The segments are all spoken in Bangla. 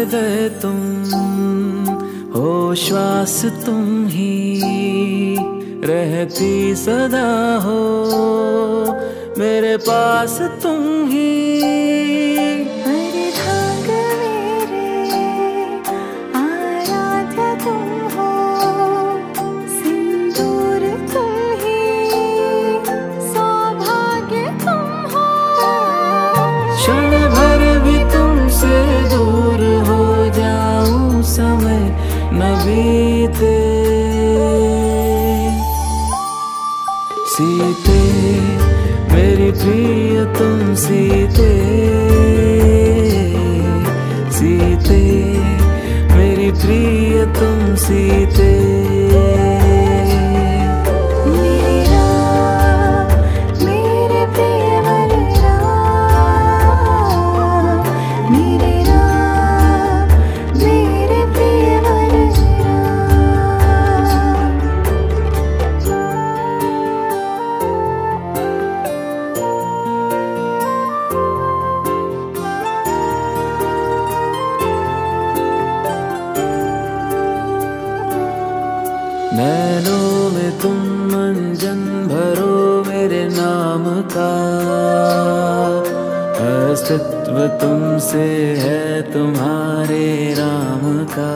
हृदय तुम हो, श्वास तुम ही रहती सदा हो, मेरे पास तुम ही। समय न बीते सीते मेरी प्रिय तुम सीते, सीते मेरी प्रिय तुम सीते। नैनों में तुम मंजन भरो मेरे नाम का, अस्तित्व तुमसे है तुम्हारे राम का।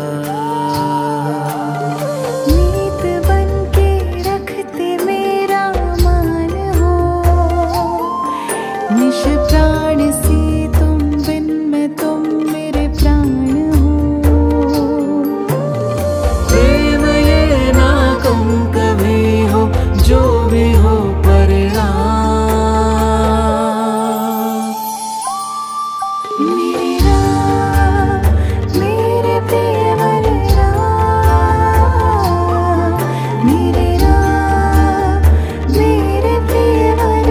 मीत बन के रखते मेरा मान हो, निश प्राण सी तुम बिन में तुम मेरे प्राण हो। कभी हो जो भी हो परिणाम, मेरे राम मेरे प्रिय राम, मेरे राम मेरे प्रिय राम।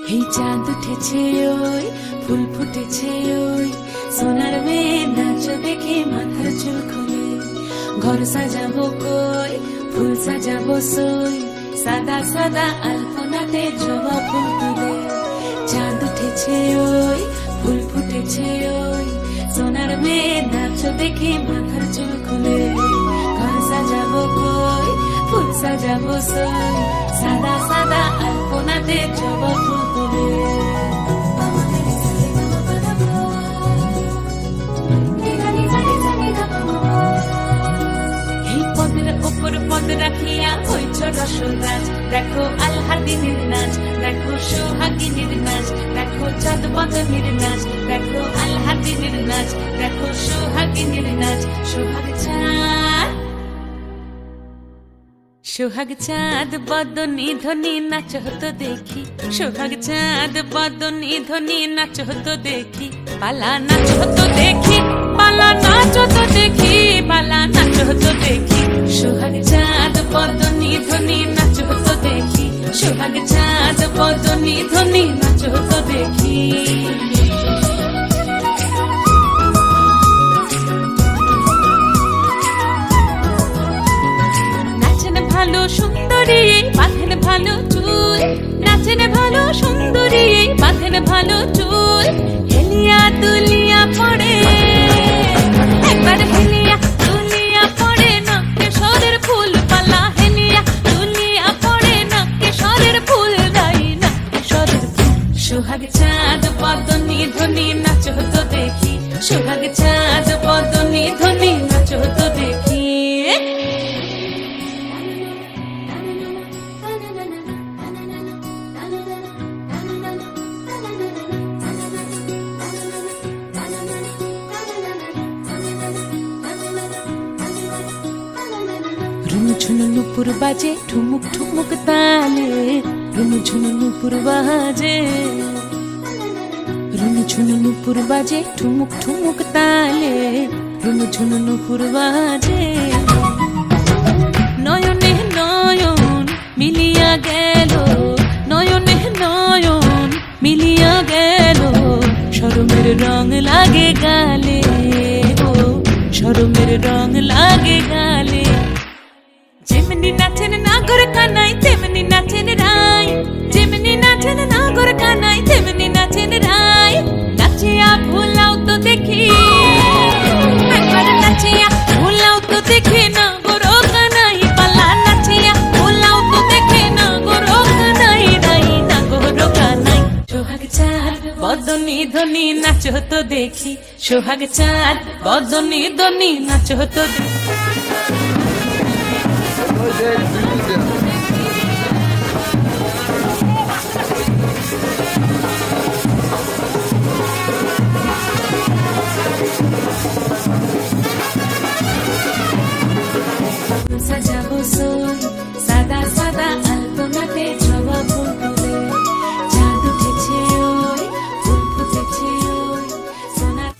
हे चाँद उठेছে ওই ফুল ফুটেছে ওই সোনার মেয়ে নাচ দেখে মাথার চুল খুলে, ঘর সাজাবো কই ফুল সাজাবো সই, সাদা সাদা আলপনাতে জবা ফুল তুলে। চাঁদ উঠেছে ওই ফুল ফুটেছে ওই সোনার মেয়ে নাচ দেখে মাথার চুল খুলে, ঘর সাজাবো কই ফুল সাজাবো সই, সাদা সাদা আলপনাতে জবা ফুল তুলে। পদ রাখিয়া হইছ রসরাজ, দেখো আলহাদিনীর নাচ, দেখো সোহাগিনীর নাচ, দেখো চাঁদ বদনীর নাচ, দেখো আলহাদিনীর নাচ, দেখো সোহাগিনীর নাচ। সোহাগ চাঁদ সোহাগ চাঁদ বদনী ধ্বনি নাচ হতো দেখি, সোহাগ চাঁদ বদনী ধ্বনি নাচ হতো দেখি, পালা নাচ হতো দেখি, পালা নাচ হতো দেখি, পালা নাচ হতো দেখি। সোহাগ চাঁদ বদনী ধ্বনি নাচ হতো দেখি, সোহাগ চাঁদ বদনী ধ্বনি নাচ হতো দেখি। নাচেন ভালো সুন্দরী বাঁধেন ভালো চুল, নাচেন ভালো সুন্দরী বাঁধেন ভালো চুল, হেলিয়া দুলিয়া পড়ে একবার হেলিয়া দুলিয়া পড়ে না কেশরের ফুল পালা, হেলিয়া দুলিয়া পড়ে না কেশরের ফুল দাই না কেশরের ফুল। সোহাগ চাঁদ বদনী ধ্বনি নাচ হতো দেখি, সোহাগ চাঁদ বদনী ধ্বনি নাচ হতো দেখি। ঝুনু নুপুর বাজে ঠুমুক ঠুমুক তালে, রুনু ঝুনু নুপুর বাজে, রুনু ঝুনু নুপুর বাজে ঠুমুক ঠুমুক তালে, রুনু ঝুনু নুপুর বাজে। নয়নে নয়ন মিলিয়া গেল, নয়নে নয়ন মিলিয়া গেল, শরমের রং লাগে গালে, ও শরমের রং লাগে গালে। যেমনি নাচেন নাগর কানাই নাচো তো দেখি সোহাগ চাঁদ বদনি দনি নাচো তো সাজাবো সই সাদা সাদা আলপনাতে জবা ফুল তুলে চাঁদ উঠেছে ওই ফুল ফুটেছে ওই সোনার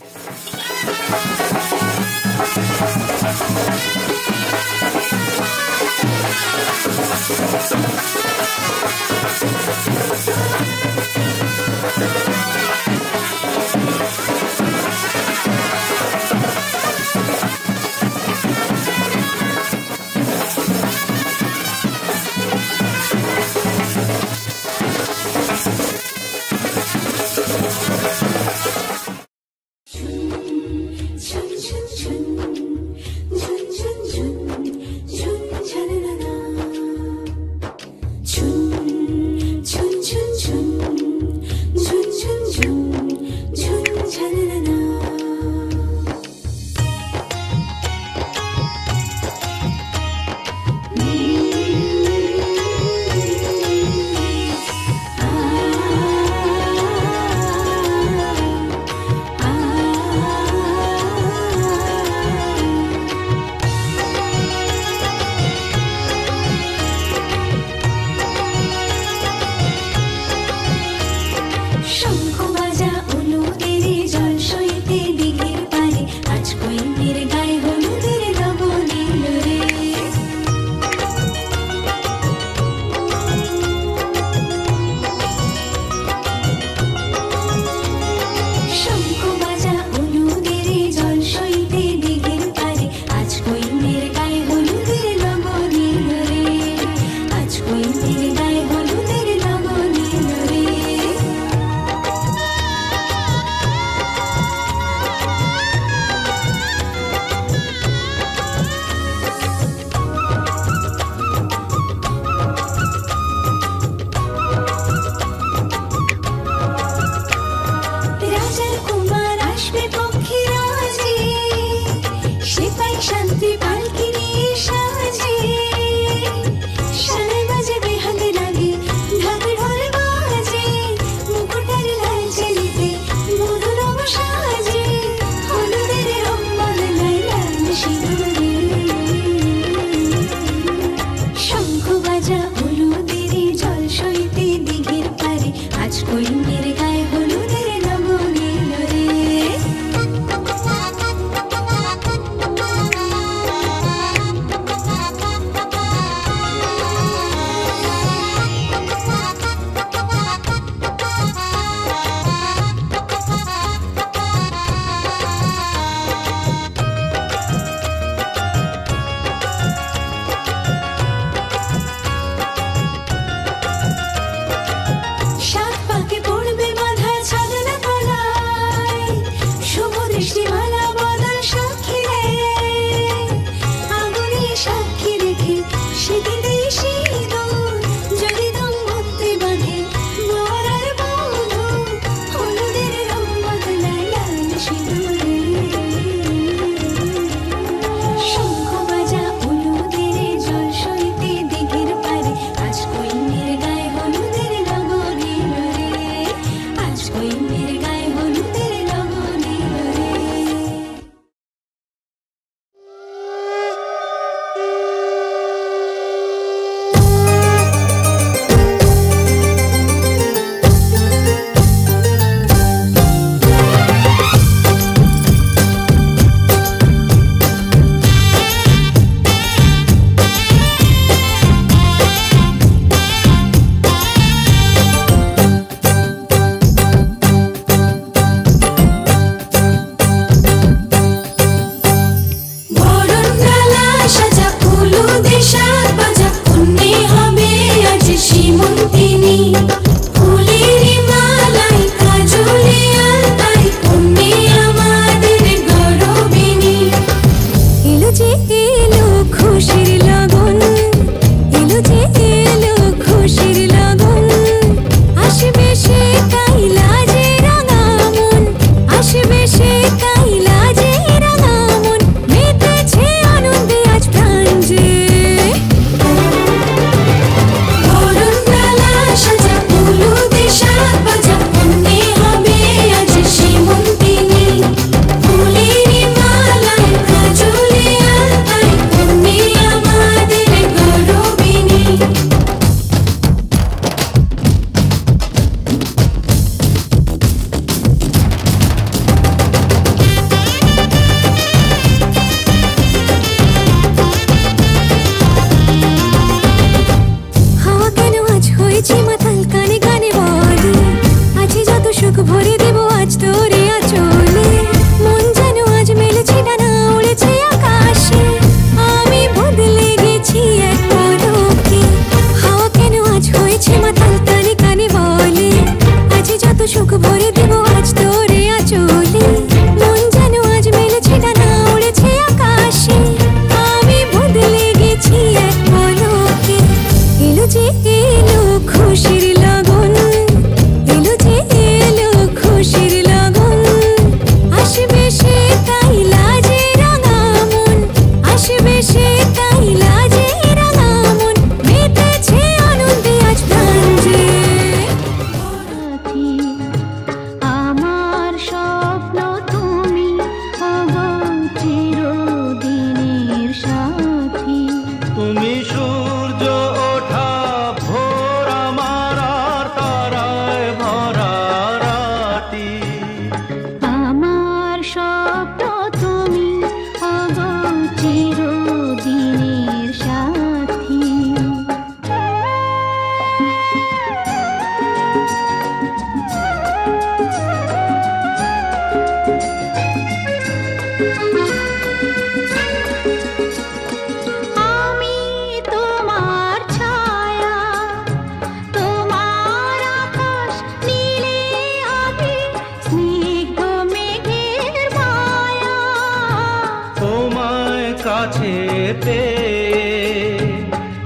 কাছেতে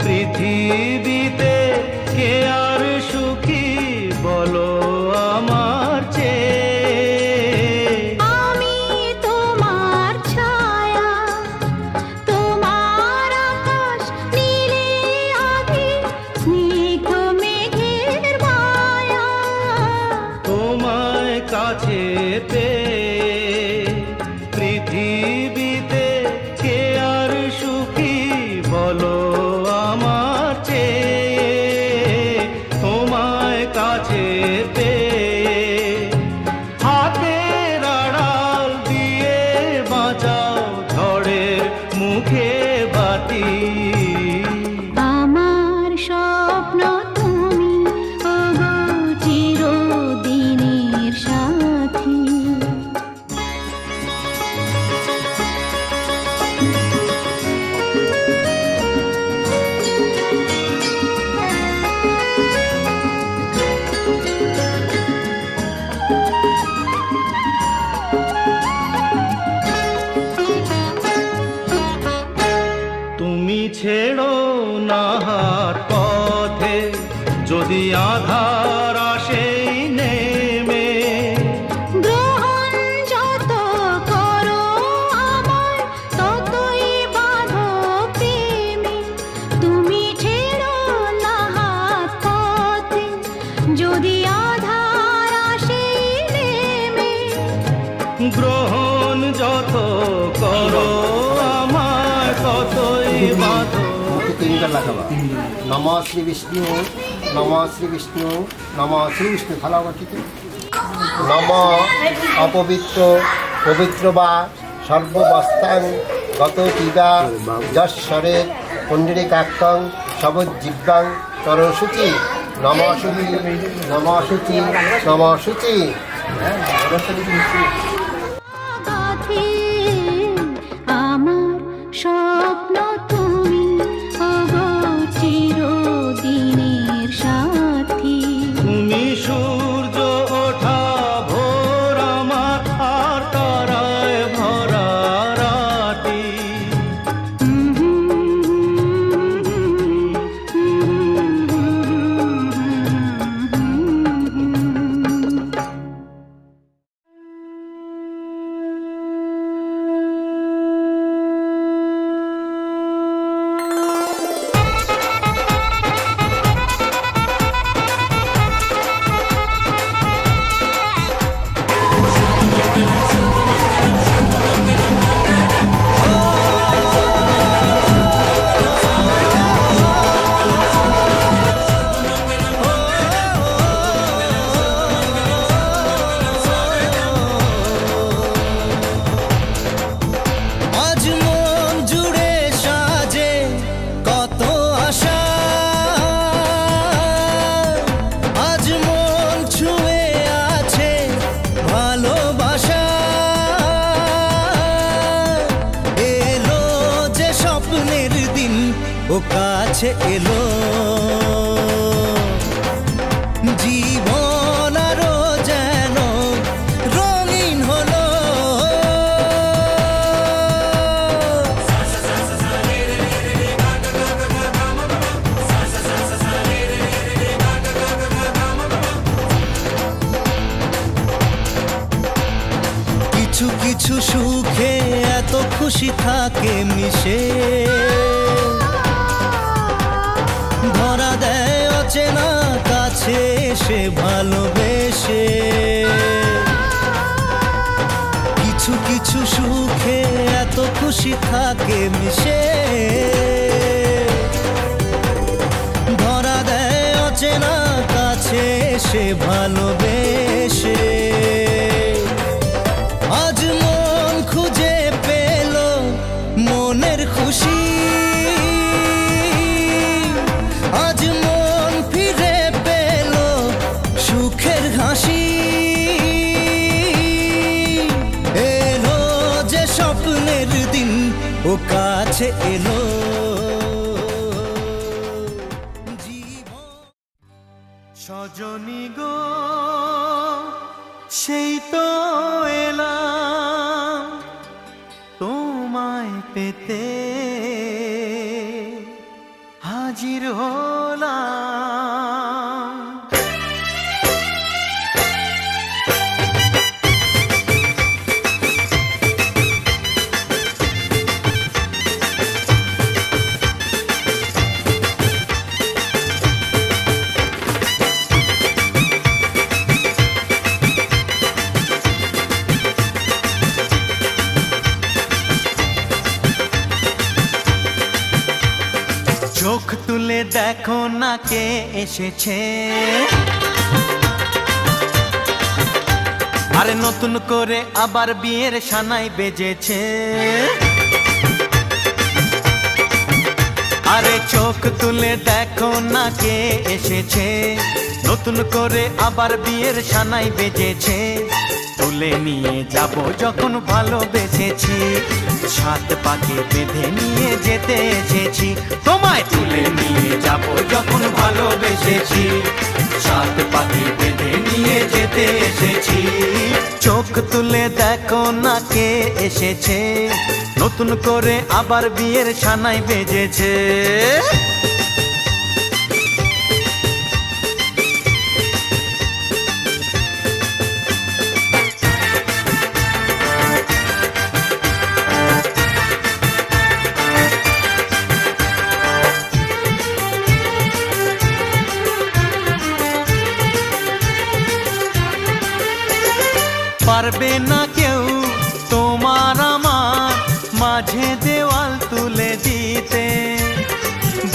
পৃথিবীতে কে আর সুখী বলো আমার চেয়ে আমি তোমার ছায়া তোমার আকাশ নীলে আভি স্নিগ্ধ মেঘের মায়া তোমায় কাছেতে পৃথিবীতে কে আর সুখী বলো আমার চেয়ে তোমায় কাছেতে হাতের আড়াল দিয়ে বাঁচাও ঝড়ের মুখে বাতি আমার স্বপ্ন তুমি ওগো চিরদিনের সাথী তুমি ছেড়ো না হাত পথে যদি আধার আসে নেমে গ্রহণ যত করো আমায় ততই বাঁধো প্রেমে তুমি ছেড়ো না হাত পথে যদি আধার আসে নেমে গ্রহণ যত করো আমার ততই বাঁধো তিনটা লাগাবা নম শ্রী বিষ্ণু নম শ্রী বিষ্ণু নম শ্রী বিষ্ণু ভালো আমার ঠিক নম অপবিত্র পবিত্র বা সর্ববস্তাং গত পিবা যশ্বরে পুণ্ডরিকাক্ষং সবজ্জিব্বাং তরশুচি নম শুচি নম শুচি নম শুচি গাথে আমার স্বপ্ন তুমি ওগো চিরদিনের সাথী তুমি সূর্য ওঠা ভোর আমার আর তারায় ভরা রাতি আজ মন জুড়ে সাজে কত আশা আজ মন ছুঁয়ে আছে ভালোবাসা এলো যে স্বপ্নের দিন ও কাছে এলো জীবন আরো যেন রঙিন হলো কিছু কিছু সুখে এত খুশি থাকে মিশে ধরা দেয় অচেনা কাছে এসে ভালোবেসে কিছু কিছু সুখে এত খুশি থাকে মিশে ধরা দেয় অচেনা কাছে এসে ভালোবেসে আজ মন খুঁজে পেল মনের খুশি আজ মন ফিরে পেল সুখের হাসি এলো যে স্বপ্নের দিন ও কাছে এলো সজনী গো সেই তো এলাম তোমায় তোমায় পেতে হাজির হলাম। চোখ তুলে দেখো না কে এসেছে, আরে নতুন করে আবার বিয়ের সানাই বেজেছে। আরে চোখ তুলে দেখো না কে এসেছে, নতুন করে আবার বিয়ের সানাই বেজেছে। তুলে নিয়ে যাব যখন ভালোবেসেছি, সাত পাকে বেঁধে নিয়ে যেতে এসেছি। তোমায় তুলে নিয়ে যাব যখন ভালোবেসেছি, সাত পাকে বেঁধে নিয়ে যেতে এসেছি। চোখ তুলে দেখো না কে এসেছে, নতুন করে আবার বিয়ের সানাই বেজেছে। পারবে না কেউ তোমার আমার মাঝে দেওয়াল তুলে দিতে,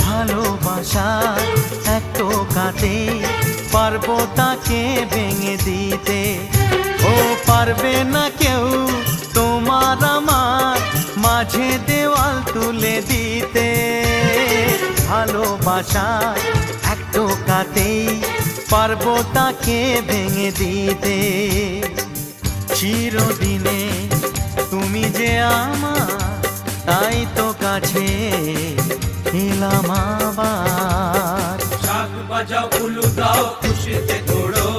ভালোবাসা এক টোকাতে পারবো তাকে ভেঙে দিতে। ও পারবে না কেউ তোমার আমার মাঝে দেওয়াল তুলে দিতে, ভালোবাসা এক টোকাতেই পারবো তাকে ভেঙে দিতে। চিরদিনে তুমি যে আমার, তাই তো কাছে এলাম আবার। শাক বাজাও উলু দাও খুশিতে দৌড়ো,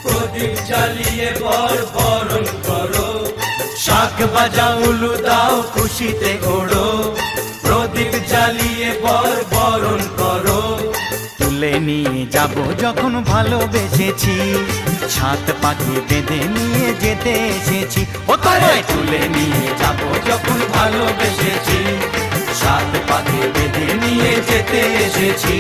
প্রদীপ জ্বালিয়ে বর বরণ করো। শাক বাজাও উলু দাও খুশিতে ওড়ো, প্রদীপ জ্বালিয়ে বর বরণ করো। তুলে নিয়ে যাব যখন ভালোবেসেছি, সাত পাখি বেঁধে নিয়ে যেতে এসেছি। ও তোমায় তুলে নিয়ে যাব যখন ভালোবেসেছি, সাত পাখি বেঁধে নিয়ে যেতে এসেছি।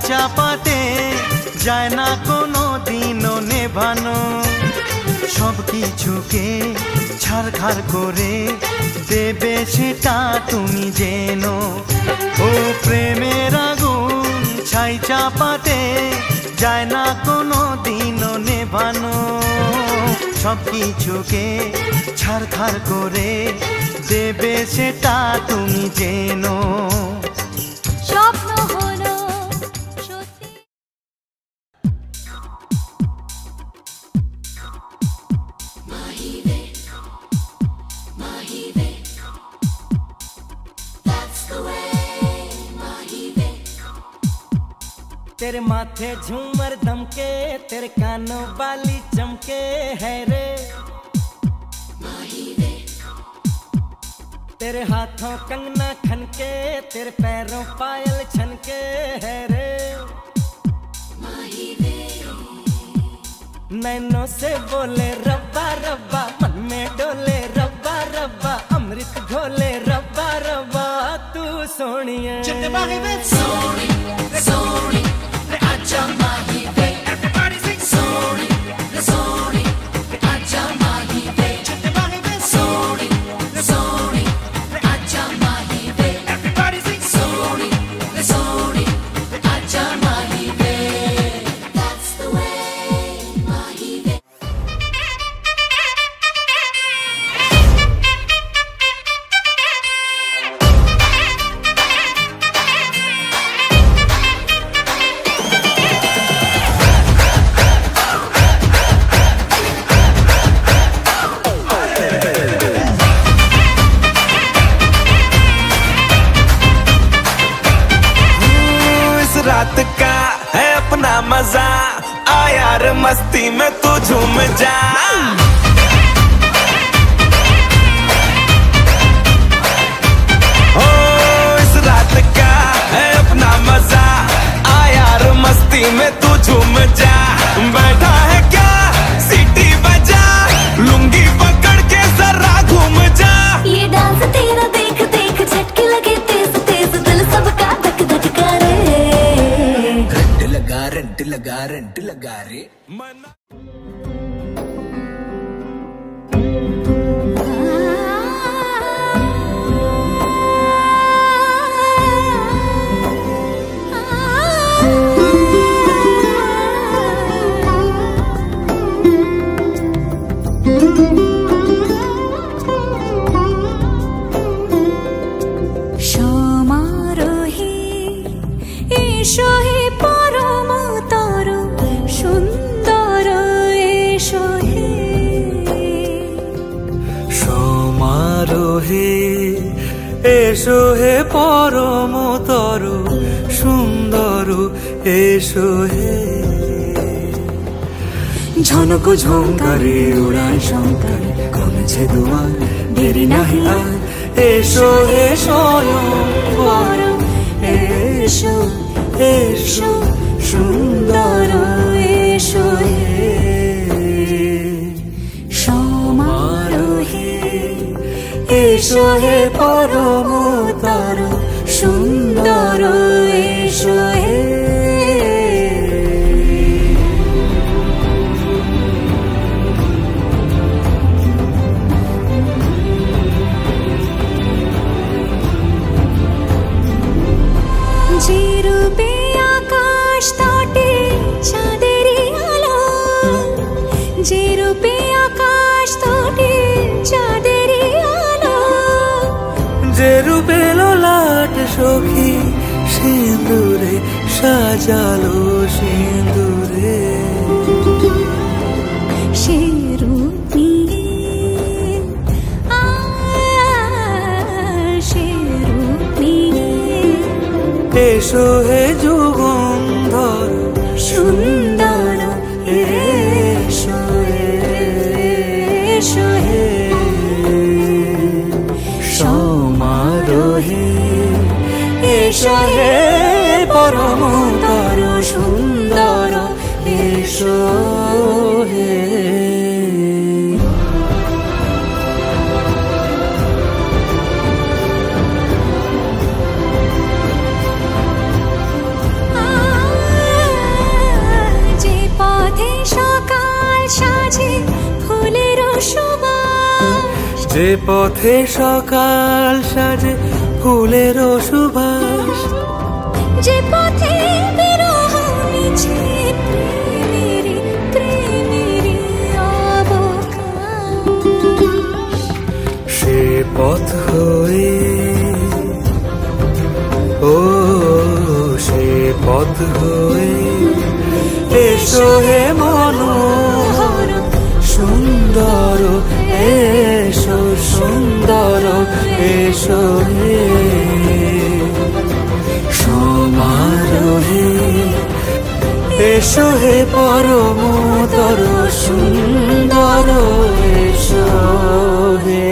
চাপাতে যায় না কোনো দিনও নেভানো, সব কিছুকে ছারখার করে দেবে সেটা তুমি জেনো। ও প্রেমের আগুন ছাই চাপাতে যায় না কোনো দিনও নেভানো, সব কিছুকে ছারখার করে দেবে সেটা তুমি জেনো। স্বপ্ন হলো সত্যি। মাহিদে तेरे माथे झूमर दमके, तेरे कानों वाली चमके है रे, तेरे हाथों कंगना खनके, तेरे पैरों पायल छनके है रे, नैनों से बोले रब्बा रब्बा, मन में डोले रब्बा रब्बा, अमृत घोले रब्बा रब्बा, तू सोनी है। सोनी सोनी रे आजा माही वे, everybody sing सोनी रे सोनी रे आजा माही वे, सोनी रे सोनी रे आजा माही वे, everybody sing सोनी रे सोनी रे आजा माही वे, that's the way माही वे। रात का है अपना मजा, आ यार मस्ती में तू झूम जा। ओ इस रात का है अपना मजा, आ यार मस्ती में तू झूम जा। बैठा है क्या सीटी बजा, लुंगी पकड़ के जरा घूम जा। ये डांस तेरा देख देख झटके लगे तेज तेज, दिल सबका धक धक करे। रेंट लगा रे সমারোহে এসো হে পরম তর সুন্দর, এসো হে সমারোহে এসো হে পরম তর সুন্দর, এসো হে ঝনক ঝঙ্কারে উড়ায় শঙ্কার, কমেছে দুয়ার দেরি নাহি আর, এসো হে স্বয়ং বর, এসো এসো সুন্দর, এসো হে সমারোহে এসো হে পরম তর সুন্দর, এসো হে যে রূপে আকাশ তটে চাঁদেরই আলো, যে রূপে আকাশ তটে চাঁদেরই আলো, যে রূপে ললাট সখী সিঁদুরে সাজালো সিঁদুরে, সে রূপ নিয়ে সে রূপ নিয়ে এসো হে যুগন্ধর সুন্দর, এসো এসো হে সমারোহে এসো হে পরম তর সুন্দর, এসো হে যে পথে সকাল সাজে ফুলের সুবাস, যে পথে সকাল সাজে ফুলের সুবাস, যে পথে বিরহ মিছে প্রেমেরই প্রেমেরই অবকাশ, সে পথ হয়ে ও সে পথ হয়ে এসো হে মনোহর সুন্দর, এসো সুন্দর, এসো হে সমারোহে এসো হে পরমতর সুন্দর এসো হে।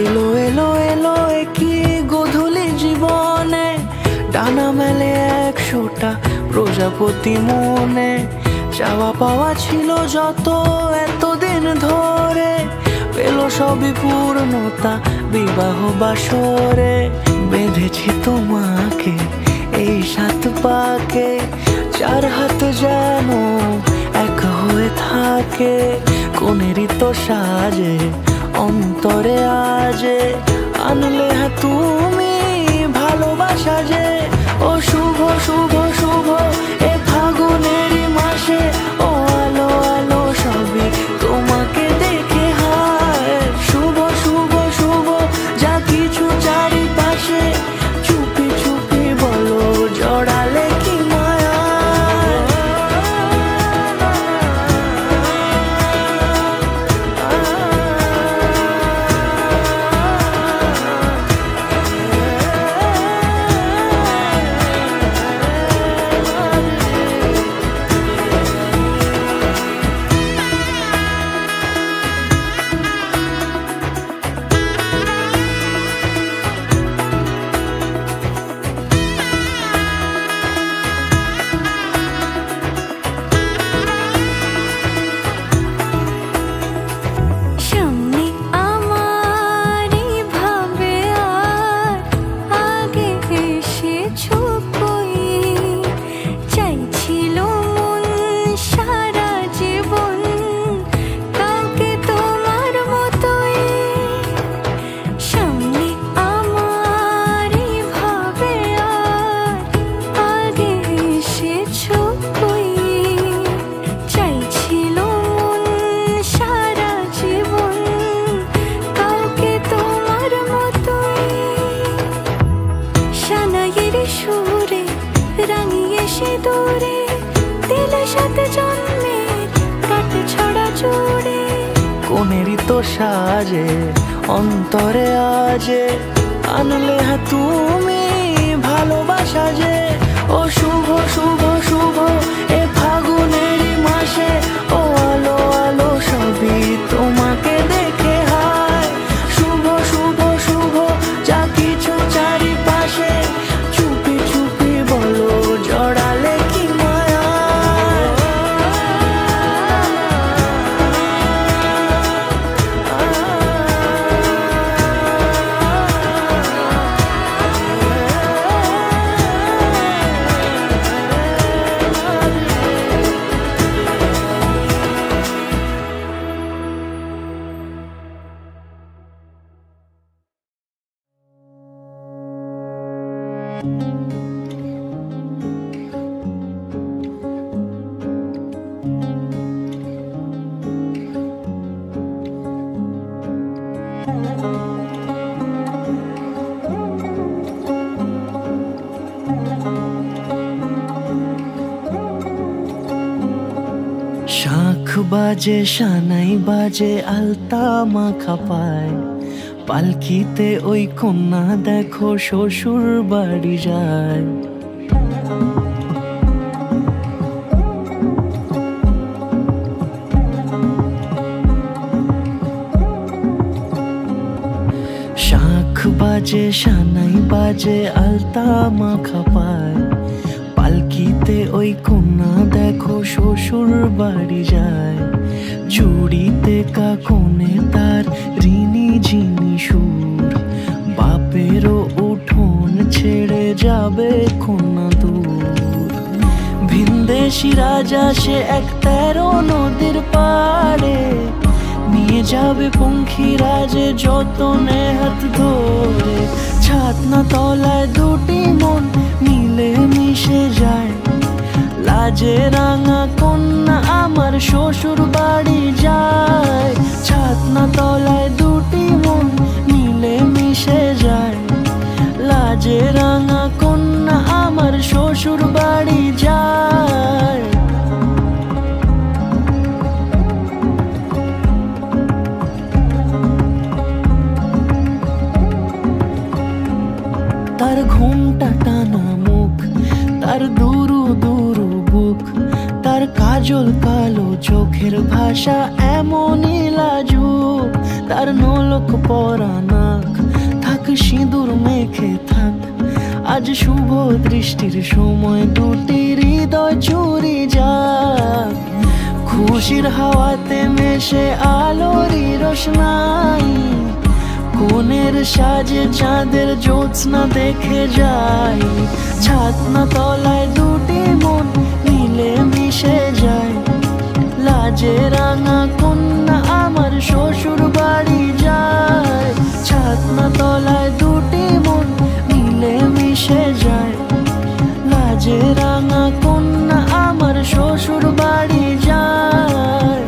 এলো এলো এলো কি গোধূলি জীবনে, ডানা মেলে 100টা প্রজাপতি মনে। চাওয়া পাওয়া ছিল যত এতদিন ধরে, পেল সবই পূর্ণতা বিবাহ বাসরে। বেঁধেছি তোমাকে এই 7 পাকে, 4 হাত যেন এক হয়ে থাকে। কোনেরই তো সাজে অন্তরে আজে, আনলে তুমি ভালোবাসা যে। ও শুভ শুভ শুভ এ ফাগুনেরই মাসে, ও আলো আলো সবই তোমাকে দেখে হায়। শুভ শুভ শুভ যা কিছু চারিপাশে, চুপি চুপি বলো জড়ালে কি মায়া। সাজে অন্তরে আজে আনলে হ্যাঁ তুমি ভালোবাসা যে ও শুভ শুভ শুভ এ ফাগুনেরই মাসে ও আলো আলো সবই তোমাকে দেখে হায় শুভ শুভ শুভ যা কিছু চারিপাশে চুপি চুপি বলো জড়ালে কি মায়া শাঁখ বাজে সানাই বাজে আলতা মাখা পায় পালকিতে ওই কন্যা দেখো শ্বশুর বাড়ি যায় শাঁখ বাজে সানাই বাজে আলতা মাখা পায় পালকিতে ওই কন্যা দেখো শ্বশুর বাড়ি যায় জুড়িতে কাকনে তার ঋণী ঝিনি সুর বাপেরও উঠোন ছেড়ে যাবে কন্যা দূর ভিনদেশি রাজা সে এক 13 নদীর পাড়ে নিয়ে যাবে পঙ্খী রাজে যতনে হাত ধরে ছাতনা তলায় দুটি মন মিলে মিশে যায় লাজে রাঙা কন্যা আমার শ্বশুর বাড়ি যায় ছাতনা তলায় দুটি মন মিলে মিশে যায় লাজে রাঙা কন্যা আমার শ্বশুর বাড়ি যায় তার ঘুমটা টানা মুখ তার দুরু দুরু বুক তার কাজল কালো চোখের ভাষা এমনই লাজুক তার নোলক পরা নাক থাক সিঁদুর মেখে থাক আজ শুভ দৃষ্টির সময় দুটি হৃদয় চুরি যাক খুশির হাওয়াতে মেশে আলোরই রোশনাই কোণের সাজে চাঁদের জ্যোৎস্না দেখে যাই ছাতনা তলায় দুটি মন মিলে মিশে যায় লাজে রাঙা কন্যা আমার শ্বশুর বাড়ি যায় ছাতনা তলায় দুটি মন মিলে মিশে যায় লাজে রাঙা কন্যা আমার শ্বশুর বাড়ি যায়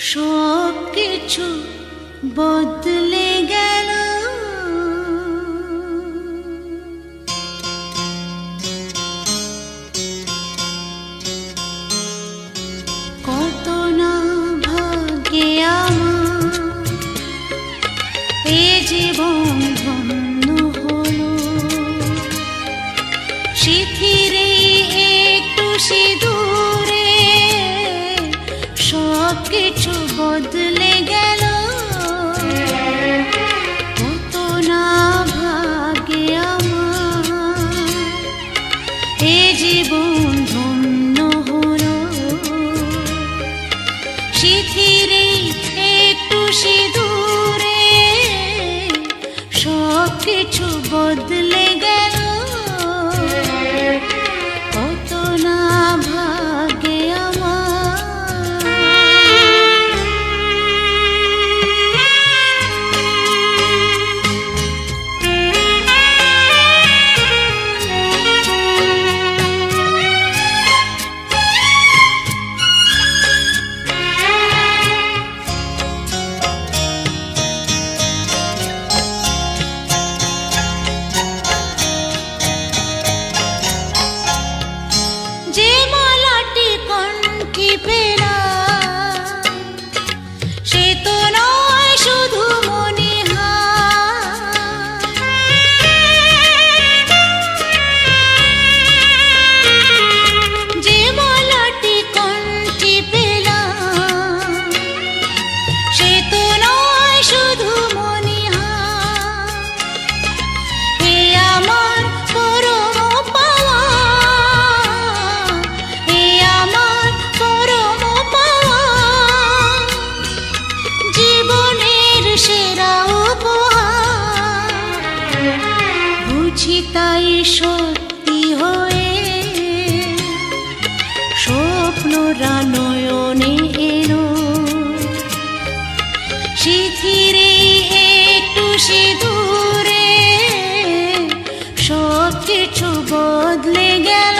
সব কিছু বদলে গেল, কত না ভাগ্যে আমার এ জীবন ধন্য হলো, শিথিরে একটু সিঁদুরে সব কিছু বদলে গেল, কত না ভাগ্যে আমার এ জীবন ধন্য হলো, শিথিরে একটু সিঁদুরে সব কিছু বদলে গেল, কত না ভাগ্যে আমার। যে মালাটি কণ্ঠে পেলাম সে তো নয় শুধু মনিহার, যে মালাটি কণ্ঠে পেলাম সে তো নয় শুধু মনিহার, হে আমার পরম পাওয়া, হে আমার পরম পাওয়া, জীবনের সেরা উপহার, বুঝি তাই সত্যি হয়ে স্বপ্নরা নয়নে এলো, শিথিরে একটু সিঁদুরে সব কিছু বদলে গেল,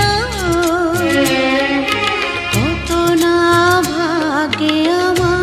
কত না ভাগ্যে আমার।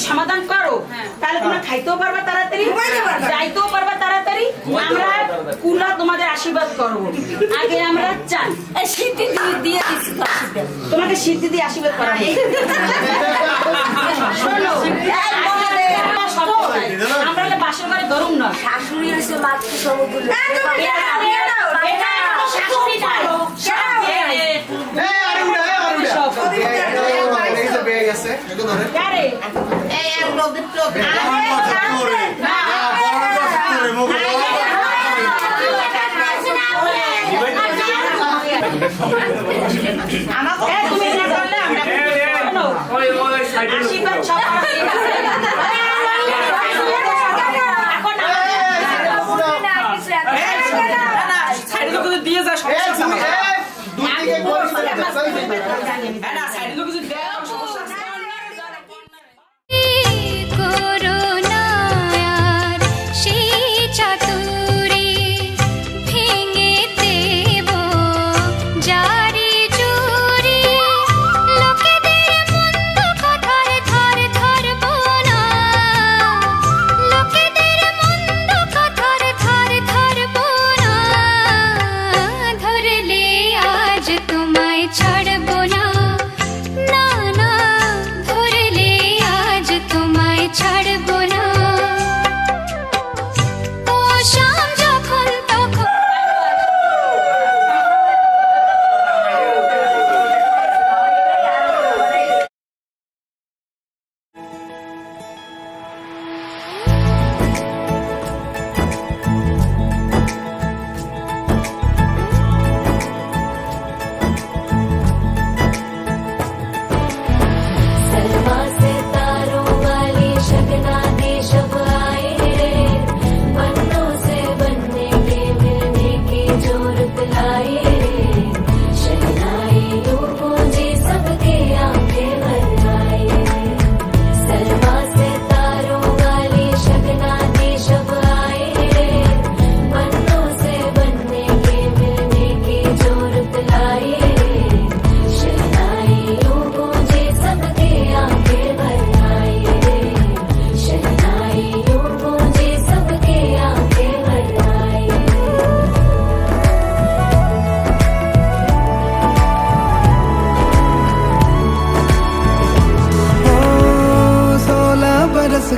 সমাধান করো তাহলে তোমরা খাইতেও পারবা তাড়াতাড়ি, যাইতেও পারবা তাড়াতাড়ি। আমরা কুলা তোমাদের আশীর্বাদ করবো। আগে আমরা চান সিদ্ধি দিয়ে দিচ্ছি, তোমাকে সিদ্ধি দিয়ে আশীর্বাদ করা হবে। আমরা বাসর ঘরে ধরুন না, শাশুড়ি হয়েছে মাতৃ সমতুল্য। দিয়ে যা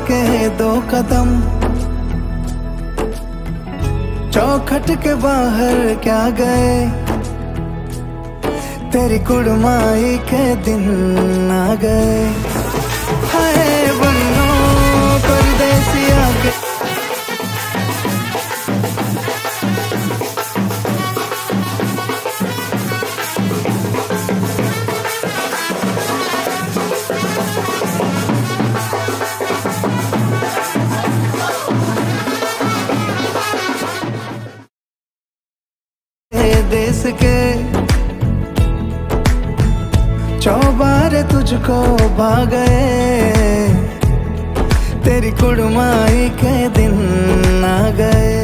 के 2 कदम चौखट के बाहर क्या गए, तेरी कुड़माई के दिन आ गए। हाय बन्नो परदेसिया के देश के चौबारे तुझको भागे, तेरी कुड़माई के दिन आ गए।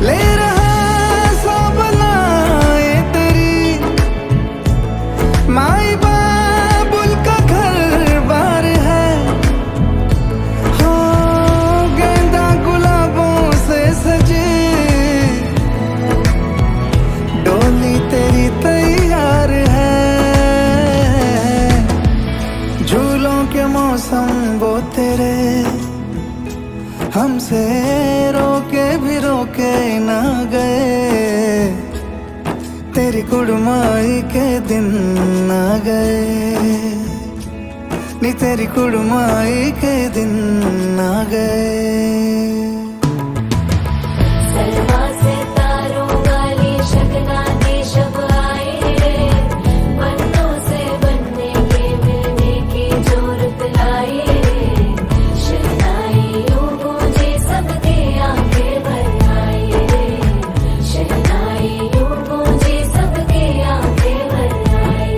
ले रहा सब लाए तेरी माई बाबुल का घर बार है, हो गेंदा गुलाबों से सजे डोली तेरी तैयार हमसे रोके भी रोके ना गए, तेरी कुड़माई के दिन आ गए, नी तेरी कुड़माई के दिन आ गए। सलमा से तारों वाली शगना दे शब आए, पन्नों से बनने के मिलने की जोरत लाए, शहनाइयों गूंजे सबके आंखें भर आए, शहनाइयों गूंजे सबके आंखें भर आए।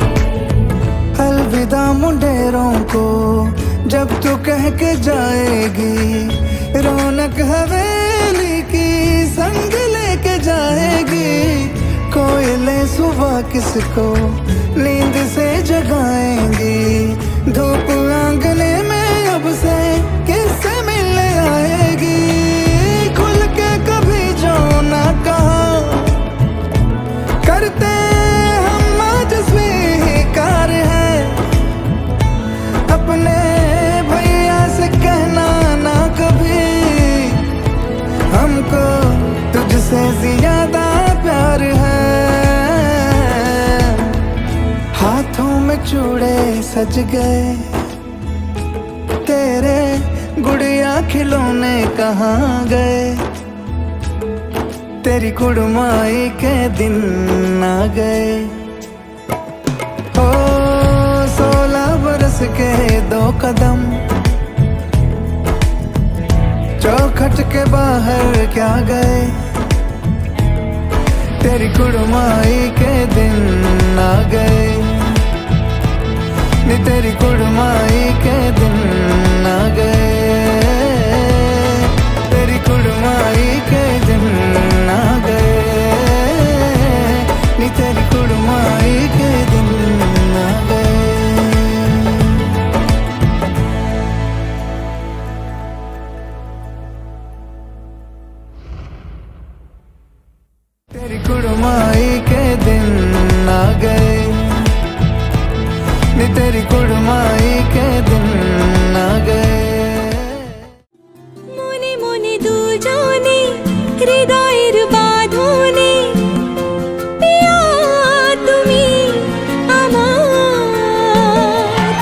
अलविदा मुंडेरों को जब तू कह के जाएगी, रौनक हवेली की संग लेके जाएगी, कोयले सुबह किसको नींद से जगाएंगी, धूप आंगने में अब से किससे मिलने आएगी, खुल के कभी जो ना कहा करते हम आज स्वीकार है, अपने भैया से कहना ना कभी, हमको तुझसे ज्यादा प्यार है। हाथों में चूड़े सज गए, तेरे गुड़िया खिलौने कहाँ गए, तेरी कुड़माई के दिन आ गए। ओ 16 बरस के 2 कदम चौखट के बाहर क्या गए, तेरी कुड़माई के दिन आ गए, नी तेरी कुड़माई के दिन आ गए, तेरी कुड़माई के दिन आ गए, नी तेरी कुड़माई के दिन आ गए। तेरी कुड़माई के दिन आ गए, नी तेरी कुड़माई के दिन आ गए। মনে মনে দুজনে হৃদয়ের বাঁধনে, পিয়া তুমি আমার,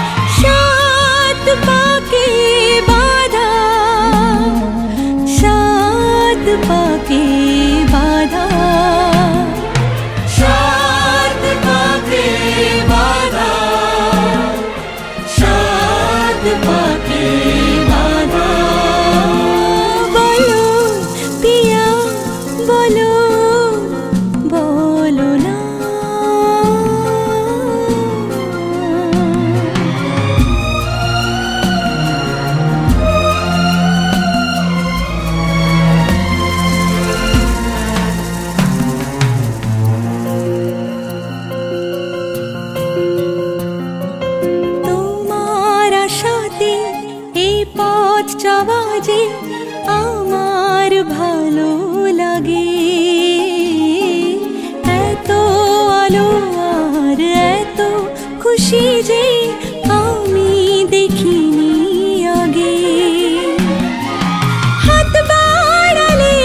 সাত পাকে বাঁধা, সাত পাকে বাঁধা, সাত পাকে বাঁধা, সাত পাকে বাঁধা। বলো পিয়া বলো, বলো না। তোমার আশাতে এই পথ চলা যে আমার ভালো লাগে, এত আলো আর এত খুশি যে আমি দেখিনি আগে। হাত বাড়ালে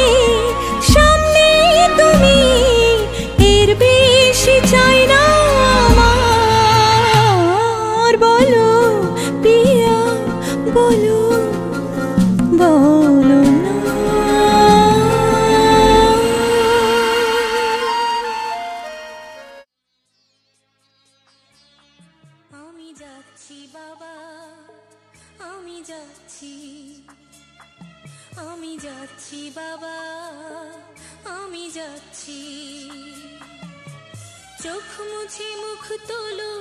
সামনে তুমি, এর বেশি চাই না আমার। বলো পিয়া বলো, বলো না। আমি যাচ্ছি বাবা, আমি যাচ্ছি, আমি যাচ্ছি বাবা, আমি যাচ্ছি। চোখ মুছে মুখ তোলো,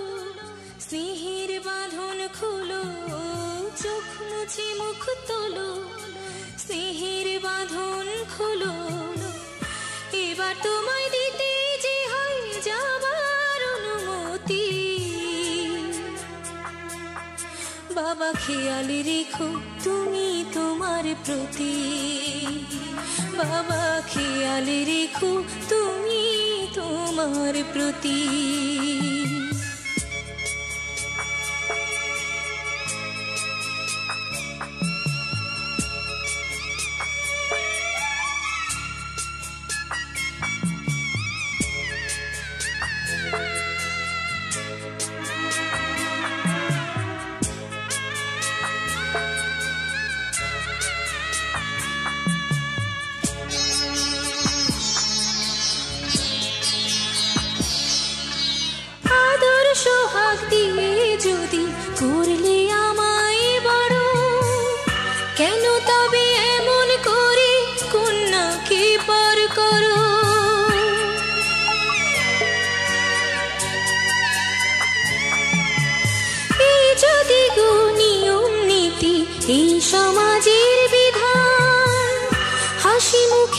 স্নেহের বাঁধন খোলো, চোখ মুছে মুখ তোলো, স্নেহের বাঁধন খোলো। এবার তোমায় দিতে যে হয় যাবার অনুমতি, বাবা খেয়াল রেখো তুমি তোমার প্রতি, বাবা খেয়াল রেখো তুমি তোমার প্রতি।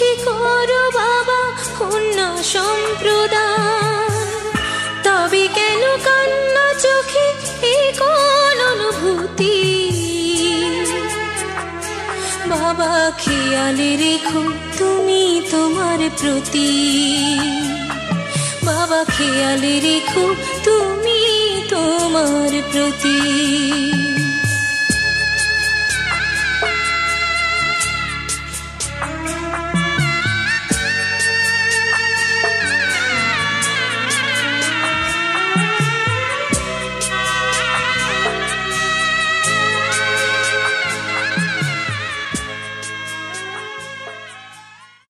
মুখে করো বাবা অন্য সম্প্রদান, তবে কেন কান্না চোখে এ কোন অনুভূতি? বাবা খেয়ালে রেখো তুমি তোমার প্রতি, বাবা খেয়ালে রেখো তুমি তোমার প্রতি।